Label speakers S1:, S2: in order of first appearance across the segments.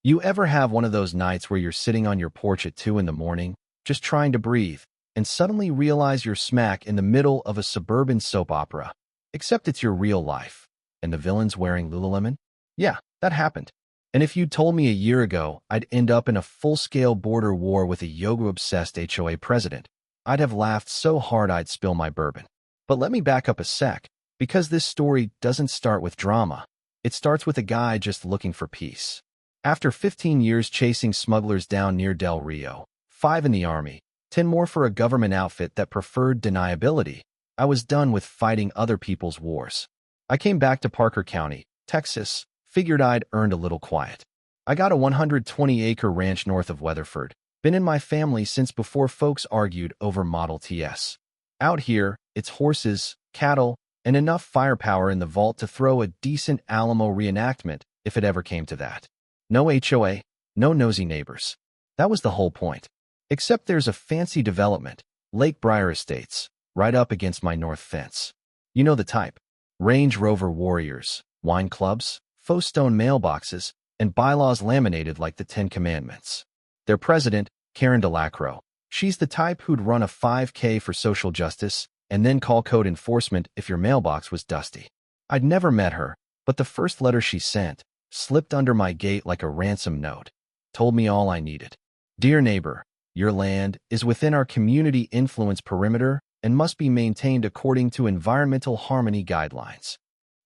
S1: You ever have one of those nights where you're sitting on your porch at 2 in the morning, just trying to breathe, and suddenly realize you're smack in the middle of a suburban soap opera? Except it's your real life, and the villain's wearing Lululemon? Yeah, that happened. And if you'd told me a year ago I'd end up in a full-scale border war with a yoga-obsessed HOA president, I'd have laughed so hard I'd spill my bourbon. But let me back up a sec, because this story doesn't start with drama. It starts with a guy just looking for peace. After 15 years chasing smugglers down near Del Rio, 5 in the Army, 10 more for a government outfit that preferred deniability, I was done with fighting other people's wars. I came back to Parker County, Texas, figured I'd earned a little quiet. I got a 120-acre ranch north of Weatherford, been in my family since before folks argued over Model Ts. Out here, it's horses, cattle, and enough firepower in the vault to throw a decent Alamo reenactment if it ever came to that. No HOA, no nosy neighbors. That was the whole point. Except there's a fancy development, Lake Briar Estates, right up against my north fence. You know the type. Range Rover warriors, wine clubs, faux stone mailboxes, and bylaws laminated like the Ten Commandments. Their president, Karen DeLacro, she's the type who'd run a 5K for social justice and then call code enforcement if your mailbox was dusty. I'd never met her, but the first letter she sent slipped under my gate like a ransom note. Told me all I needed. Dear neighbor, your land is within our community influence perimeter and must be maintained according to environmental harmony guidelines.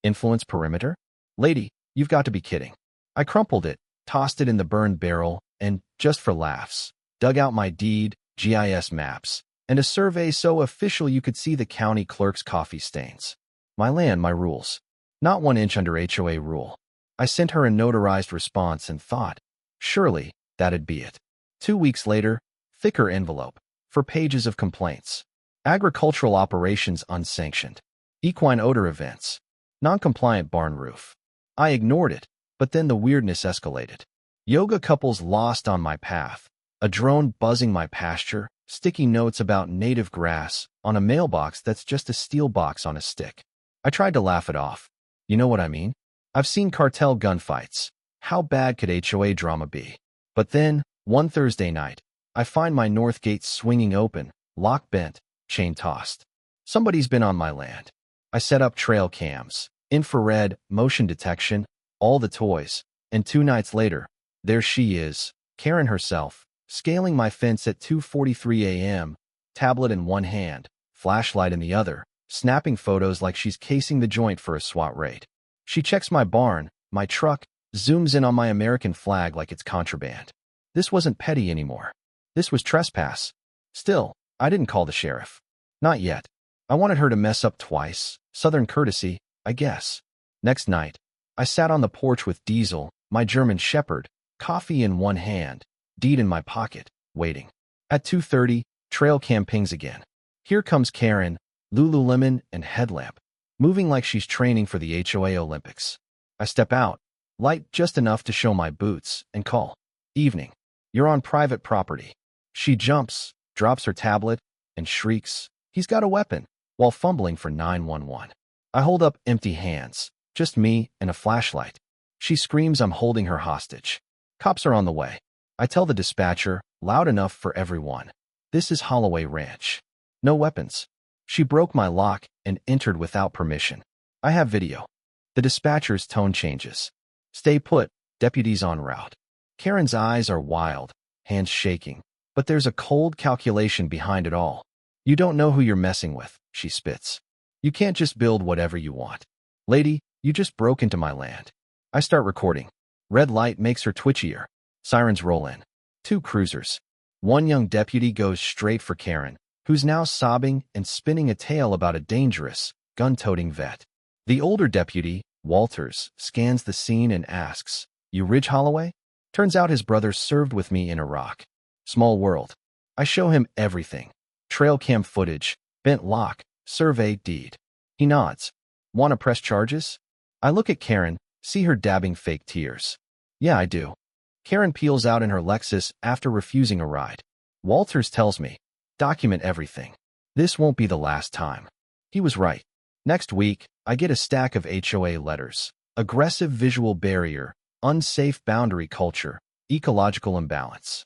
S1: Influence perimeter? Lady, you've got to be kidding. I crumpled it, tossed it in the burned barrel, and, just for laughs, dug out my deed, GIS maps, and a survey so official you could see the county clerk's coffee stains. My land, my rules. Not 1 inch under HOA rule. I sent her a notarized response and thought, surely, that'd be it. 2 weeks later, thicker envelope, for pages of complaints. Agricultural operations unsanctioned. Equine odor events. Non-compliant barn roof. I ignored it, but then the weirdness escalated. Yoga couples lost on my path. A drone buzzing my pasture. Sticky notes about native grass on a mailbox that's just a steel box on a stick. I tried to laugh it off. You know what I mean? I've seen cartel gunfights. How bad could HOA drama be? But then, one Thursday night, I find my north gate swinging open, lock bent, chain tossed. Somebody's been on my land. I set up trail cams, infrared, motion detection, all the toys, and 2 nights later, there she is, Karen herself, scaling my fence at 2:43 a.m., tablet in one hand, flashlight in the other, snapping photos like she's casing the joint for a SWAT raid. She checks my barn, my truck, zooms in on my American flag like it's contraband. This wasn't petty anymore. This was trespass. Still, I didn't call the sheriff. Not yet. I wanted her to mess up twice. Southern courtesy, I guess. Next night, I sat on the porch with Diesel, my German shepherd, coffee in one hand, deed in my pocket, waiting. At 2:30, trail cam pings again. Here comes Karen, Lululemon and headlamp, moving like she's training for the HOA Olympics. I step out, light just enough to show my boots, and call. Evening. You're on private property. She jumps, drops her tablet, and shrieks, "He's got a weapon," while fumbling for 911. I hold up empty hands, just me and a flashlight. She screams I'm holding her hostage. Cops are on the way. I tell the dispatcher, loud enough for everyone, this is Holloway Ranch. No weapons. She broke my lock and entered without permission. I have video. The dispatcher's tone changes. Stay put, deputies en route. Karen's eyes are wild, hands shaking, but there's a cold calculation behind it all. You don't know who you're messing with, she spits. You can't just build whatever you want. Lady, you just broke into my land. I start recording. Red light makes her twitchier. Sirens roll in. 2 cruisers. One young deputy goes straight for Karen, who's now sobbing and spinning a tale about a dangerous, gun-toting vet. The older deputy, Walters, scans the scene and asks, "You Ridge Holloway?" Turns out his brother served with me in Iraq. Small world. I show him everything. Trail cam footage, bent lock, survey deed. He nods. Want to press charges? I look at Karen, see her dabbing fake tears. Yeah, I do. Karen peels out in her Lexus after refusing a ride. Walters tells me, document everything. This won't be the last time. He was right. Next week, I get a stack of HOA letters. Aggressive visual barrier, unsafe boundary culture, ecological imbalance.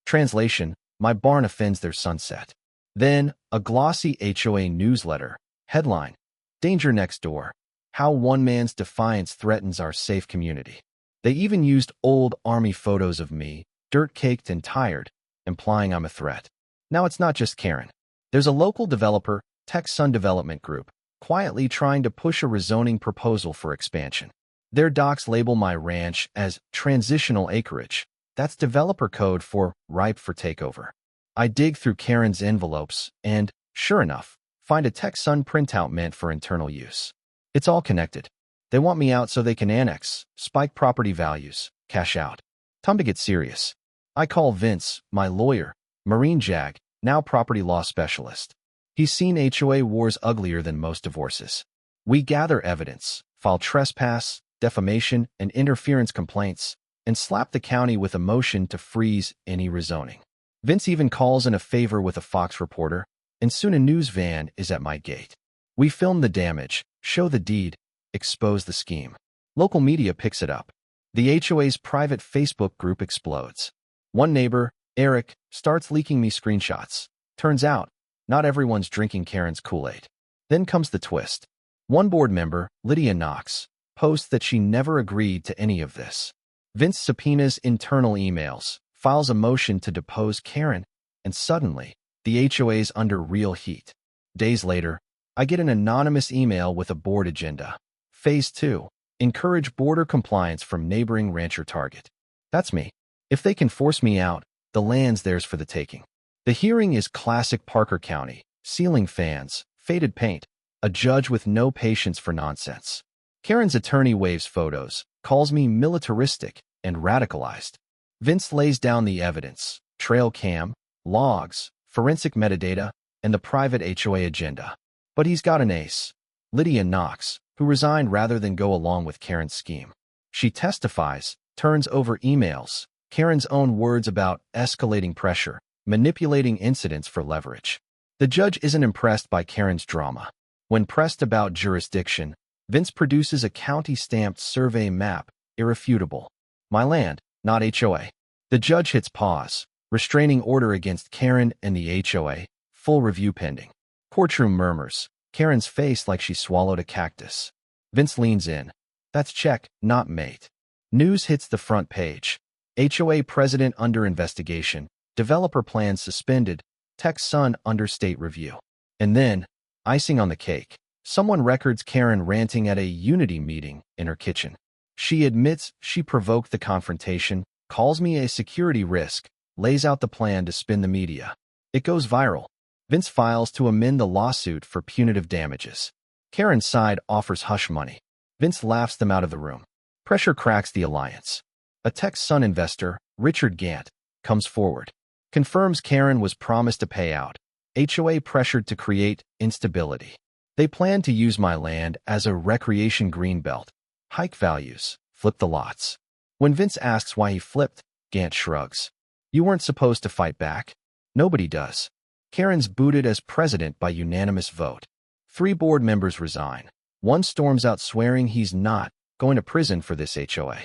S1: Translation, my barn offends their sunset. Then, a glossy HOA newsletter. Headline, Danger Next Door. How one man's defiance threatens our safe community. They even used old army photos of me, dirt-caked and tired, implying I'm a threat. Now it's not just Karen. There's a local developer, TechSun Development Group, quietly trying to push a rezoning proposal for expansion. Their docs label my ranch as transitional acreage. That's developer code for ripe for takeover. I dig through Karen's envelopes and, sure enough, find a TechSun printout meant for internal use. It's all connected. They want me out so they can annex, spike property values, cash out. Time to get serious. I call Vince, my lawyer, Marine Jag, now property law specialist. He's seen HOA wars uglier than most divorces. We gather evidence, file trespass, defamation, and interference complaints, and slap the county with a motion to freeze any rezoning. Vince even calls in a favor with a Fox reporter, and soon a news van is at my gate. We film the damage, show the deed, expose the scheme. Local media picks it up. The HOA's private Facebook group explodes. One neighbor, Eric, starts leaking me screenshots. Turns out, not everyone's drinking Karen's Kool-Aid. Then comes the twist. One board member, Lydia Knox, posts that she never agreed to any of this. Vince subpoenas internal emails, files a motion to depose Karen, and suddenly, the HOA's under real heat. Days later, I get an anonymous email with a board agenda. Phase 2. Encourage border compliance from neighboring rancher target. That's me. If they can force me out, the land's theirs for the taking. The hearing is classic Parker County. Ceiling fans, faded paint, a judge with no patience for nonsense. Karen's attorney waves photos, calls me militaristic and radicalized. Vince lays down the evidence, trail cam, logs, forensic metadata, and the private HOA agenda. But he's got an ace, Lydia Knox, who resigned rather than go along with Karen's scheme. She testifies, turns over emails, Karen's own words about escalating pressure, manipulating incidents for leverage. The judge isn't impressed by Karen's drama. When pressed about jurisdiction, Vince produces a county-stamped survey map, irrefutable. My land, not HOA. The judge hits pause, restraining order against Karen and the HOA, full review pending. Courtroom murmurs, Karen's face like she swallowed a cactus. Vince leans in. That's check, not mate. News hits the front page. HOA president under investigation, developer plans suspended, TechSun under state review. And then, icing on the cake, someone records Karen ranting at a unity meeting in her kitchen. She admits she provoked the confrontation, calls me a security risk, lays out the plan to spin the media. It goes viral. Vince files to amend the lawsuit for punitive damages. Karen's side offers hush money. Vince laughs them out of the room. Pressure cracks the alliance. A TechSun investor, Richard Gant, comes forward. Confirms Karen was promised a payout. HOA pressured to create instability. They plan to use my land as a recreation greenbelt. Hike values, flip the lots. When Vince asks why he flipped, Gant shrugs. You weren't supposed to fight back. Nobody does. Karen's booted as president by unanimous vote. 3 board members resign. One storms out swearing he's not going to prison for this HOA.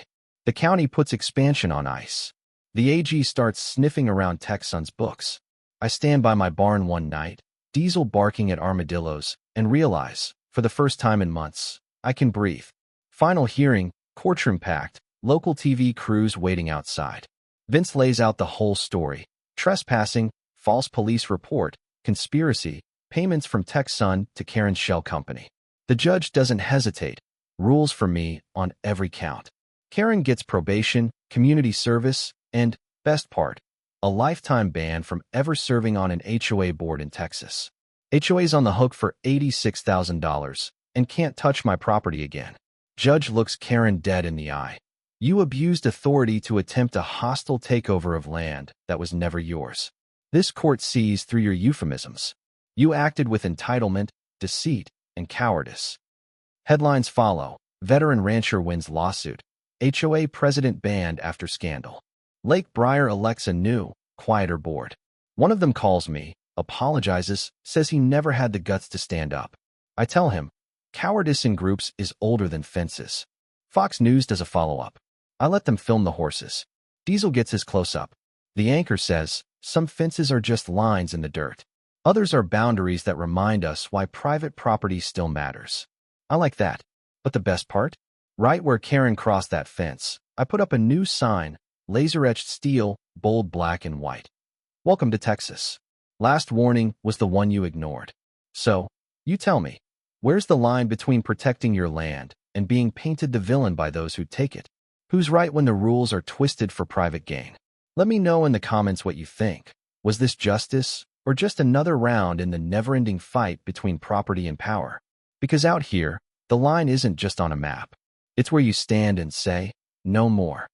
S1: The county puts expansion on ice. The AG starts sniffing around TechSun's books. I stand by my barn one night, diesel barking at armadillos, and realize, for the first time in months, I can breathe. Final hearing, courtroom packed, local TV crews waiting outside. Vince lays out the whole story. Trespassing, false police report, conspiracy, payments from TechSun to Karen's shell company. The judge doesn't hesitate, rules for me on every count. Karen gets probation, community service, and, best part, a lifetime ban from ever serving on an HOA board in Texas. HOA's on the hook for $86,000 and can't touch my property again. Judge looks Karen dead in the eye. You abused authority to attempt a hostile takeover of land that was never yours. This court sees through your euphemisms. You acted with entitlement, deceit, and cowardice. Headlines follow. Veteran rancher wins lawsuit. HOA president banned after scandal. Lake Briar elects a new, quieter board. One of them calls me, apologizes, says he never had the guts to stand up. I tell him, cowardice in groups is older than fences. Fox News does a follow-up. I let them film the horses. Diesel gets his close-up. The anchor says, some fences are just lines in the dirt. Others are boundaries that remind us why private property still matters. I like that. But the best part? Right where Karen crossed that fence, I put up a new sign, laser-etched steel, bold black and white. Welcome to Texas. Last warning was the one you ignored. So, you tell me, where's the line between protecting your land and being painted the villain by those who take it? Who's right when the rules are twisted for private gain? Let me know in the comments what you think. Was this justice, or just another round in the never-ending fight between property and power? Because out here, the line isn't just on a map. It's where you stand and say, no more.